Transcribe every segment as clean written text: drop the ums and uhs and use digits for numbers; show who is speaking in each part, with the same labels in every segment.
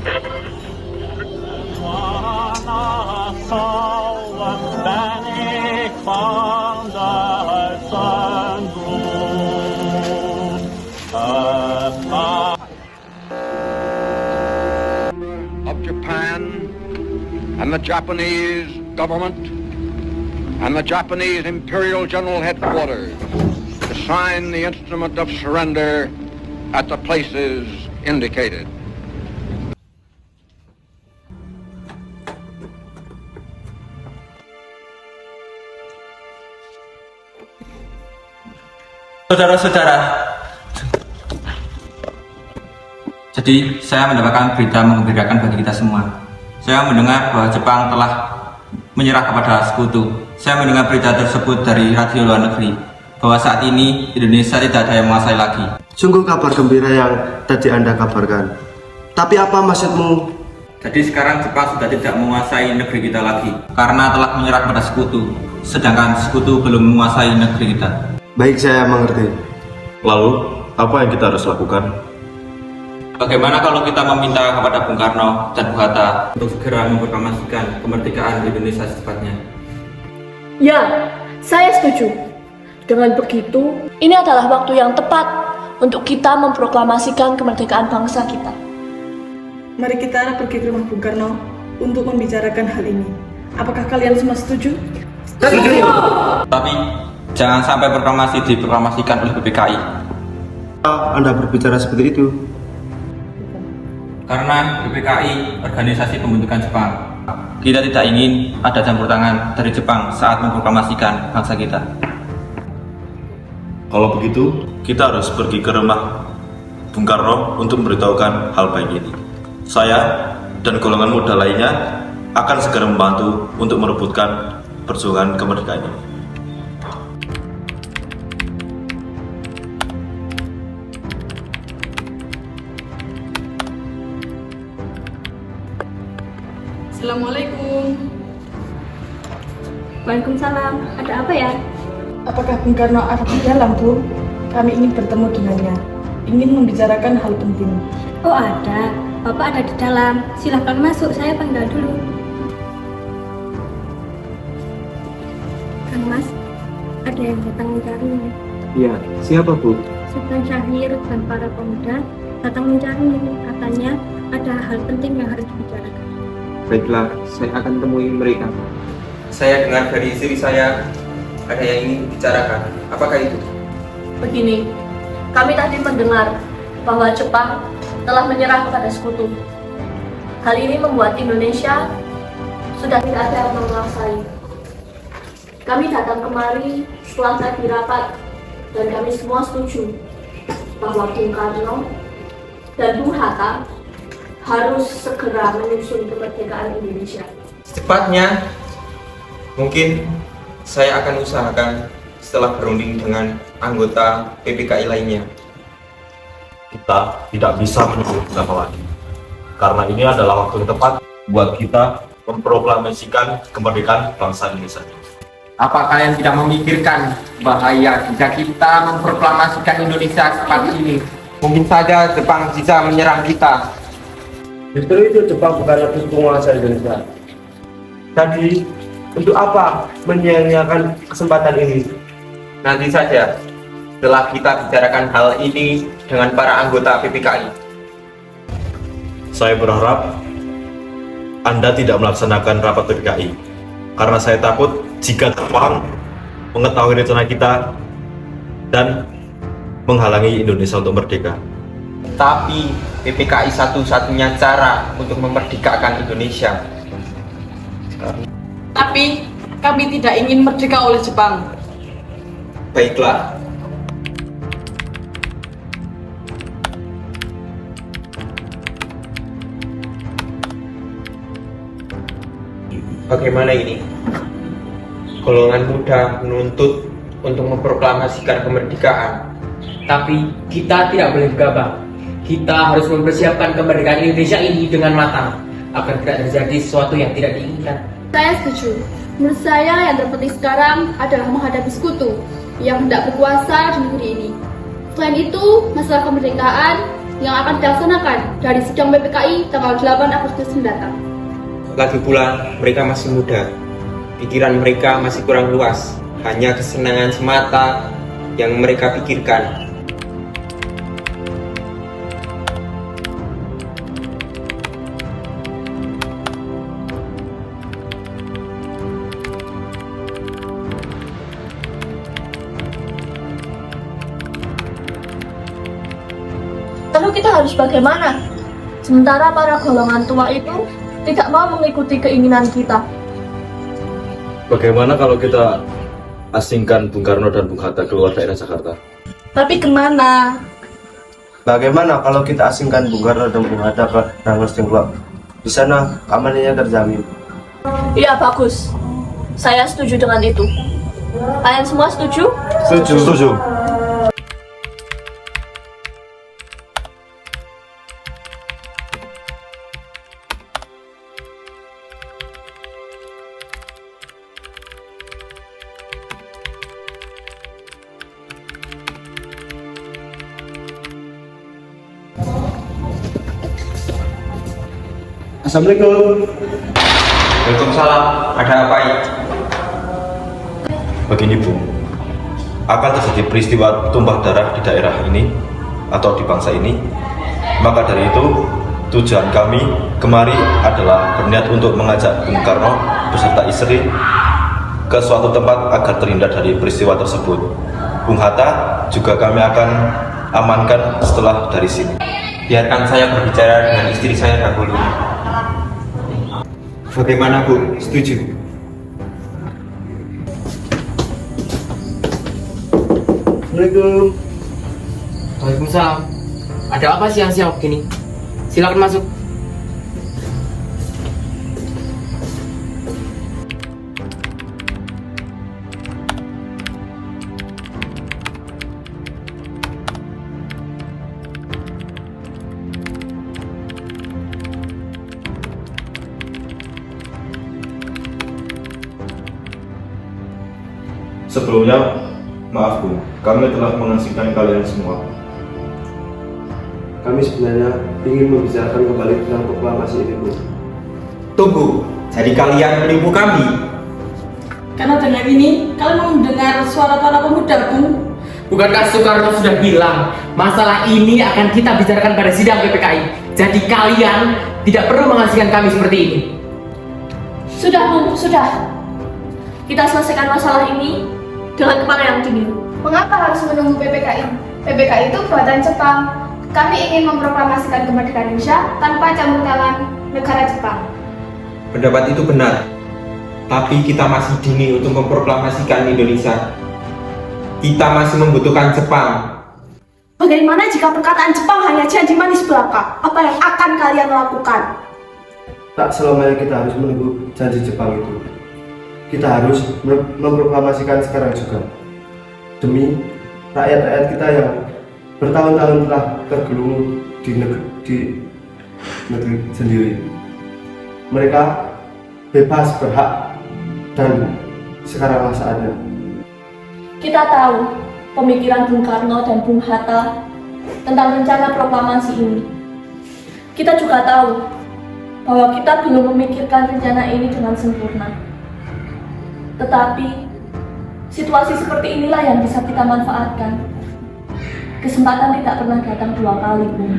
Speaker 1: Of Japan and the Japanese government and the Japanese Imperial General Headquarters to sign the instrument of surrender at the places indicated.
Speaker 2: Saudara-saudara, jadi saya mendapatkan berita mengembirakan bagi kita semua. Saya mendengar bahwa Jepang telah menyerah kepada sekutu. Saya mendengar berita tersebut dari radio luar negeri, bahwa saat ini Indonesia tidak ada yang menguasai lagi.
Speaker 3: Sungguh kabar gembira yang tadi Anda kabarkan. Tapi apa maksudmu?
Speaker 2: Jadi sekarang Jepang sudah tidak menguasai negeri kita lagi, karena telah menyerah kepada sekutu, sedangkan sekutu belum menguasai negeri kita.
Speaker 3: Baik, saya mengerti.
Speaker 4: Lalu, apa yang kita harus lakukan?
Speaker 2: Bagaimana kalau kita meminta kepada Bung Karno dan Bung Hatta untuk segera memproklamasikan kemerdekaan Indonesia secepatnya?
Speaker 5: Ya, saya setuju. Dengan begitu, ini adalah waktu yang tepat untuk kita memproklamasikan kemerdekaan bangsa kita.
Speaker 6: Mari kita pergi ke rumah Bung Karno untuk membicarakan hal ini. Apakah kalian semua setuju?
Speaker 2: Setuju! Tapi, jangan sampai proklamasi diproklamasikan oleh PPKI.
Speaker 3: Anda berbicara seperti itu?
Speaker 2: Karena PPKI organisasi pembentukan Jepang. Kita tidak ingin ada campur tangan dari Jepang saat memproklamasikan bangsa kita.
Speaker 4: Kalau begitu, kita harus pergi ke rumah Bung Karno untuk memberitahukan hal baik ini. Saya dan golongan muda lainnya akan segera membantu untuk merebutkan perjuangan kemerdekaan ini.
Speaker 6: Assalamualaikum.
Speaker 5: Waalaikumsalam. Ada apa ya?
Speaker 6: Apakah Bung Karno ada di dalam, Bu? Kami ingin bertemu dengannya. Ingin membicarakan hal penting.
Speaker 7: Oh ada, Bapak ada di dalam. Silahkan masuk, saya panggil dulu. Kang Mas, ada yang datang mencarinya.
Speaker 3: Iya, siapa Bu?
Speaker 7: Sultan Syahrir dan para pemuda datang mencarinya. Katanya ada hal penting yang harus dibicarakan.
Speaker 3: Baiklah, saya akan temui mereka.
Speaker 2: Saya dengar dari istri saya ada yang ingin dibicarakan. Apakah itu?
Speaker 5: Begini, kami tadi mendengar bahwa Jepang telah menyerah kepada sekutu. Hal ini membuat Indonesia sudah tidak ada yang menguasai. Kami datang kemari setelah tadi rapat dan kami semua setuju bahwa Bung Karno dan Bung Hatta harus segera menyusun kemerdekaan Indonesia.
Speaker 2: Secepatnya, mungkin saya akan usahakan setelah berunding dengan anggota PPKI lainnya.
Speaker 4: Kita tidak bisa menunggu lama lagi, karena ini adalah waktu yang tepat buat kita memproklamasikan kemerdekaan bangsa Indonesia.
Speaker 8: Apa kalian tidak memikirkan bahaya jika kita memproklamasikan Indonesia seperti ini? Mungkin saja Jepang bisa menyerang kita.
Speaker 3: Justru itu Jepang bukan lebih penguasa Indonesia. Jadi, untuk apa menyia-nyiakan kesempatan ini?
Speaker 2: Nanti saja, setelah kita bicarakan hal ini dengan para anggota PPKI.
Speaker 4: Saya berharap Anda tidak melaksanakan rapat PPKI, karena saya takut jika Jepang mengetahui rencana kita dan menghalangi Indonesia untuk merdeka.
Speaker 2: Tapi PPKI satu-satunya cara untuk memerdekakan Indonesia.
Speaker 6: Tapi kami tidak ingin merdeka oleh Jepang.
Speaker 2: Baiklah. Bagaimana ini? Golongan muda menuntut untuk memproklamasikan kemerdekaan.
Speaker 8: Tapi kita tidak boleh gegabah. Kita harus mempersiapkan kemerdekaan Indonesia ini dengan matang agar tidak terjadi sesuatu yang tidak diinginkan.
Speaker 5: Saya setuju. Menurut saya yang terpenting sekarang adalah menghadapi sekutu yang hendak berkuasa di negeri ini. Selain itu, masalah kemerdekaan
Speaker 7: yang akan dilaksanakan dari sidang PPKI tanggal 8 Agustus mendatang.
Speaker 8: Lagi pula, mereka masih muda. Pikiran mereka masih kurang luas. Hanya kesenangan semata yang mereka pikirkan.
Speaker 5: Lalu kita harus bagaimana? Sementara para golongan tua itu tidak mau mengikuti keinginan kita.
Speaker 9: Bagaimana kalau kita asingkan Bung Karno dan Bung Hatta keluar daerah Jakarta?
Speaker 5: Tapi kemana?
Speaker 3: Bagaimana kalau kita asingkan Bung Karno dan Bung Hatta ke Rangkas Dengklok? Di sana keamanannya terjamin.
Speaker 5: Iya, bagus. Saya setuju dengan itu. Kalian semua setuju?
Speaker 9: Setuju.
Speaker 3: Assalamualaikum.
Speaker 2: Waalaikumsalam. Ada apa ya?
Speaker 4: Begini Bu, akan terjadi peristiwa tumpah darah di daerah ini atau di bangsa ini. Maka dari itu, tujuan kami kemari adalah berniat untuk mengajak Bung Karno beserta istri ke suatu tempat agar terhindar dari peristiwa tersebut. Bung Hatta juga kami akan amankan setelah dari sini.
Speaker 2: Biarkan saya berbicara dengan istri saya dahulu.
Speaker 8: Bagaimana Bu? Setuju?
Speaker 3: Assalamualaikum.
Speaker 8: Waalaikumsalam. Ada apa siang-siang begini? Silakan masuk.
Speaker 4: Sebelumnya, maaf Bu, kami telah mengasingkan kalian semua.
Speaker 3: Kami sebenarnya ingin membicarakan kembali tentang proklamasi ini, Bu.
Speaker 8: Tunggu, jadi kalian menipu kami?
Speaker 6: Karena dengan ini, kalian mau mendengar suara para pemuda, Bung.
Speaker 8: Bukankah Soekarno sudah bilang masalah ini akan kita bicarakan pada sidang PPKI? Jadi kalian tidak perlu mengasingkan kami seperti ini.
Speaker 5: Sudah, Bung, sudah. Kita selesaikan masalah ini dengan kepala yang dingin.
Speaker 10: Mengapa harus menunggu PPKI? PPKI itu buatan Jepang. Kami ingin memproklamasikan kemerdekaan Indonesia tanpa campur tangan negara Jepang.
Speaker 8: Pendapat itu benar, tapi kita masih dini untuk memproklamasikan Indonesia. Kita masih membutuhkan Jepang.
Speaker 10: Bagaimana jika perkataan Jepang hanya janji manis belaka? Apa yang akan kalian lakukan?
Speaker 3: Tak selamanya kita harus menunggu janji Jepang itu. Kita harus memproklamasikan sekarang juga. Demi rakyat-rakyat kita yang bertahun-tahun telah tergelung di negeri sendiri. Mereka bebas, berhak, dan sekaranglah saatnya.
Speaker 5: Kita tahu pemikiran Bung Karno dan Bung Hatta tentang rencana proklamasi ini. Kita juga tahu bahwa kita belum memikirkan rencana ini dengan sempurna. Tetapi, situasi seperti inilah yang bisa kita manfaatkan. Kesempatan tidak pernah datang dua kali, Bung.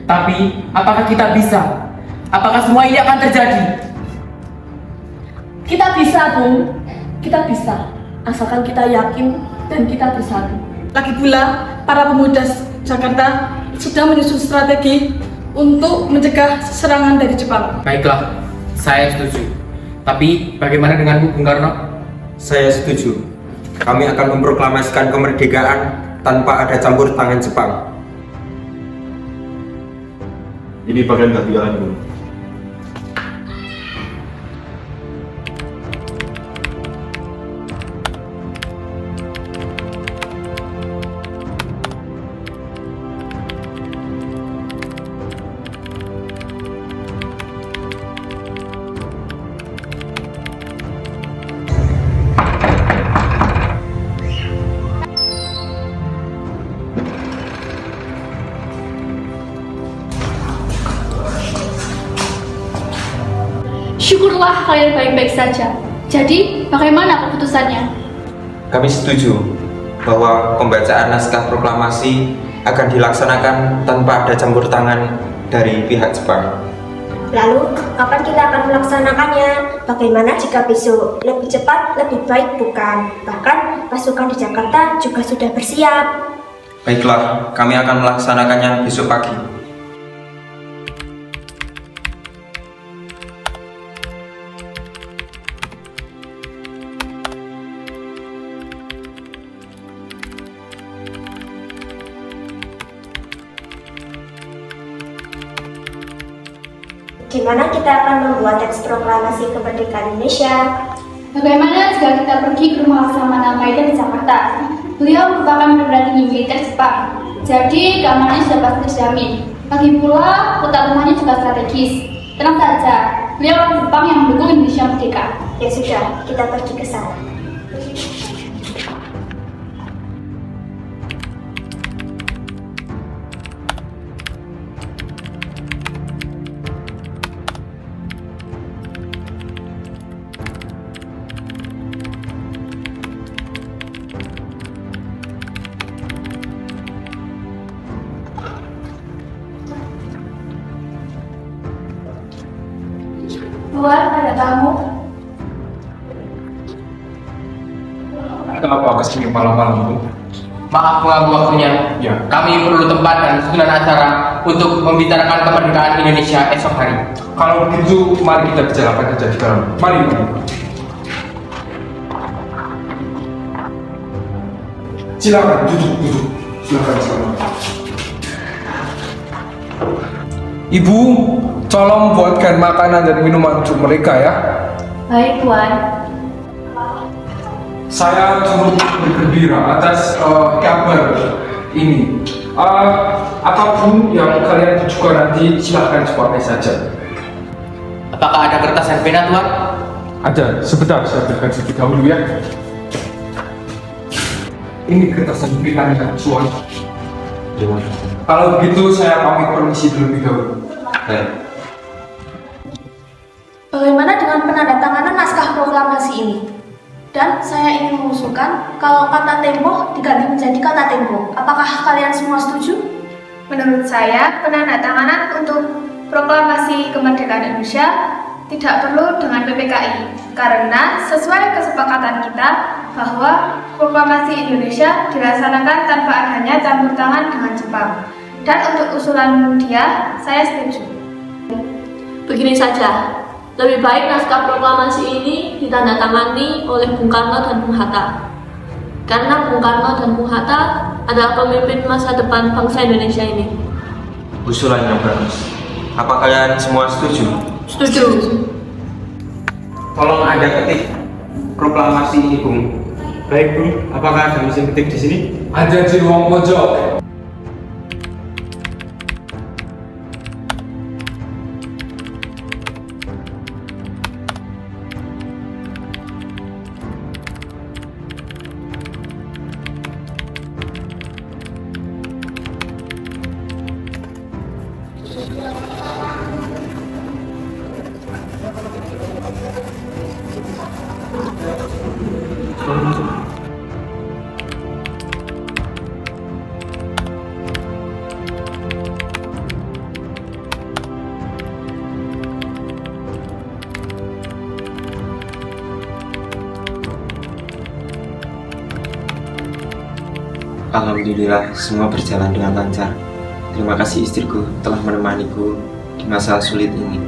Speaker 8: Tapi, apakah kita bisa? Apakah semua ini akan terjadi?
Speaker 5: Kita bisa, Bung. Kita bisa. Asalkan kita yakin dan kita bersatu.
Speaker 6: Lagi pula, para pemuda Jakarta sudah menyusun strategi untuk mencegah serangan dari Jepang.
Speaker 8: Baiklah, saya setuju. Tapi bagaimana dengan Bung Karno? Saya setuju. Kami akan memproklamasikan kemerdekaan tanpa ada campur tangan Jepang.
Speaker 4: Ini bagian kegiatan Bu.
Speaker 10: Syukurlah kalian baik-baik saja. Jadi, bagaimana keputusannya?
Speaker 8: Kami setuju bahwa pembacaan naskah proklamasi akan dilaksanakan tanpa ada campur tangan dari pihak Jepang.
Speaker 7: Lalu, kapan kita akan melaksanakannya? Bagaimana jika besok? Lebih cepat, lebih baik bukan? Bahkan pasukan di Jakarta juga sudah bersiap.
Speaker 2: Baiklah, kami akan melaksanakannya besok pagi.
Speaker 7: Gimana kita akan membuat teks proklamasi kemerdekaan Indonesia?
Speaker 10: Bagaimana jika kita pergi ke rumah Laksamana Maeda di Jakarta? Beliau merupakan perwira tinggi militer Jepang, jadi keamanannya sudah pasti terjamin. Lagi pula, kota rumahnya juga strategis. Tenang saja, beliau orang Jepang yang mendukung Indonesia merdeka.
Speaker 7: Ya sudah, kita pergi ke sana.
Speaker 10: Tuan, ada tamu.
Speaker 11: Kenapa kesini malam-malam itu?
Speaker 8: Maaf mengganggu waktunya.
Speaker 11: Ya.
Speaker 8: Kami perlu tempat dan susunan acara untuk membicarakan kemerdekaan Indonesia esok hari.
Speaker 11: Kalau begitu, mari kita bicarakan saja di dalam. Mari. Silakan duduk. Silakan. Ibu, tolong buatkan makanan dan minuman untuk mereka ya.
Speaker 5: Baik, Tuan.
Speaker 11: Saya turut bergembira atas kabar ini. Apapun yang kalian tujukan nanti silahkan dipakai saja.
Speaker 8: Apakah ada kertas dan pena, Tuan?
Speaker 11: Ada, sebentar saya berikan sedikit dahulu ya. Ini kertas dan penanya, Tuan. Kalau begitu saya pamit permisi terlebih dahulu.
Speaker 5: Bagaimana dengan penandatanganan naskah proklamasi ini? Dan saya ingin mengusulkan kalau kata tempo diganti menjadi kata tempo. Apakah kalian semua setuju?
Speaker 10: Menurut saya, penandatanganan untuk proklamasi kemerdekaan Indonesia tidak perlu dengan PPKI karena sesuai kesepakatan kita bahwa proklamasi Indonesia dilaksanakan tanpa adanya campur tangan dengan Jepang. Dan untuk usulan dia, saya setuju.
Speaker 5: Begini saja, lebih baik naskah proklamasi ini ditandatangani oleh Bung Karno dan Bung Hatta. Karena Bung Karno dan Bung Hatta adalah pemimpin masa depan bangsa Indonesia ini.
Speaker 2: Usulan yang bagus. Apa kalian semua setuju?
Speaker 5: Setuju.
Speaker 8: Tolong ada ketik proklamasi ini, Bung.
Speaker 3: Baik, Bung. Apakah ada mesin ketik di sini?
Speaker 11: Ada di ruang pojok.
Speaker 2: Alhamdulillah, semua berjalan dengan lancar. Terima kasih istriku telah menemaniku di masa sulit ini.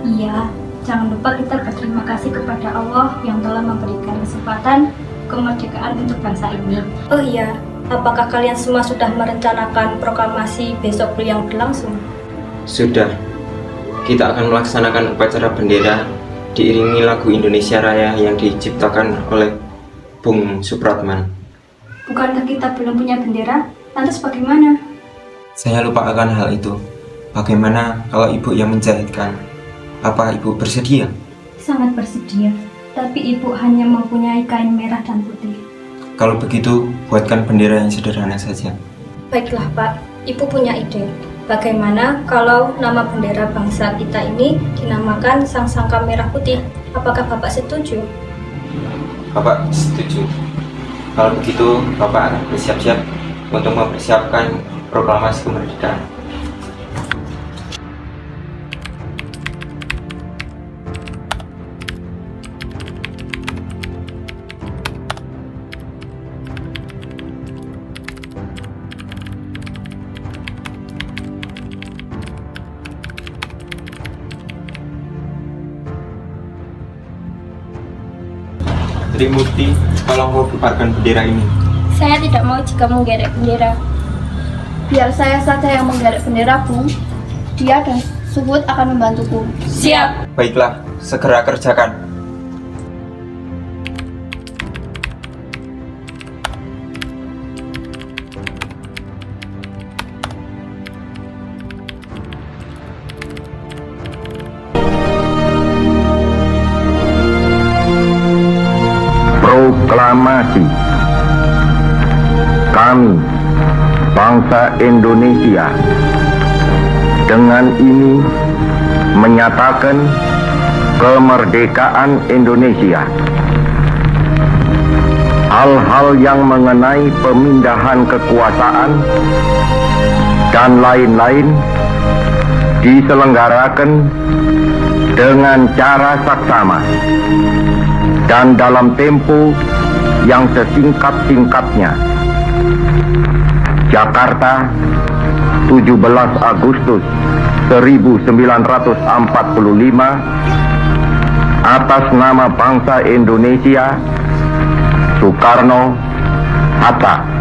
Speaker 7: Iya, jangan lupa kita berterima kasih kepada Allah yang telah memberikan kesempatan kemerdekaan untuk bangsa ini. Oh iya, apakah kalian semua sudah merencanakan proklamasi besok yang berlangsung?
Speaker 2: Sudah, kita akan melaksanakan upacara bendera diiringi lagu Indonesia Raya yang diciptakan oleh Bung Supratman.
Speaker 7: Bukankah kita belum punya bendera? Lantas bagaimana?
Speaker 2: Saya lupa akan hal itu. Bagaimana kalau ibu yang menjahitkan? Apa ibu bersedia?
Speaker 7: Sangat bersedia, tapi ibu hanya mempunyai kain merah dan putih.
Speaker 2: Kalau begitu, buatkan bendera yang sederhana saja.
Speaker 7: Baiklah Pak, ibu punya ide. Bagaimana kalau nama bendera bangsa kita ini dinamakan Sang Sangka Merah Putih? Apakah Bapak setuju?
Speaker 2: Bapak setuju. Kalau begitu, Bapak akan bersiap-siap untuk mempersiapkan proklamasi kemerdekaan. Trimurti, tolong kau kibarkan bendera ini.
Speaker 7: Saya tidak mau jika menggerek bendera.
Speaker 10: Biar saya saja yang menggerek bendera, Bung. Dia dan Suhud akan membantuku.
Speaker 7: Siap.
Speaker 2: Baiklah, segera kerjakan.
Speaker 1: Proklamasi. Kami, bangsa Indonesia, dengan ini menyatakan kemerdekaan Indonesia. Hal-hal yang mengenai pemindahan kekuasaan dan lain-lain diselenggarakan dengan cara saksama dan dalam tempo yang sesingkat-singkatnya. Jakarta, 17 Agustus 1945, atas nama bangsa Indonesia, Soekarno, Hatta.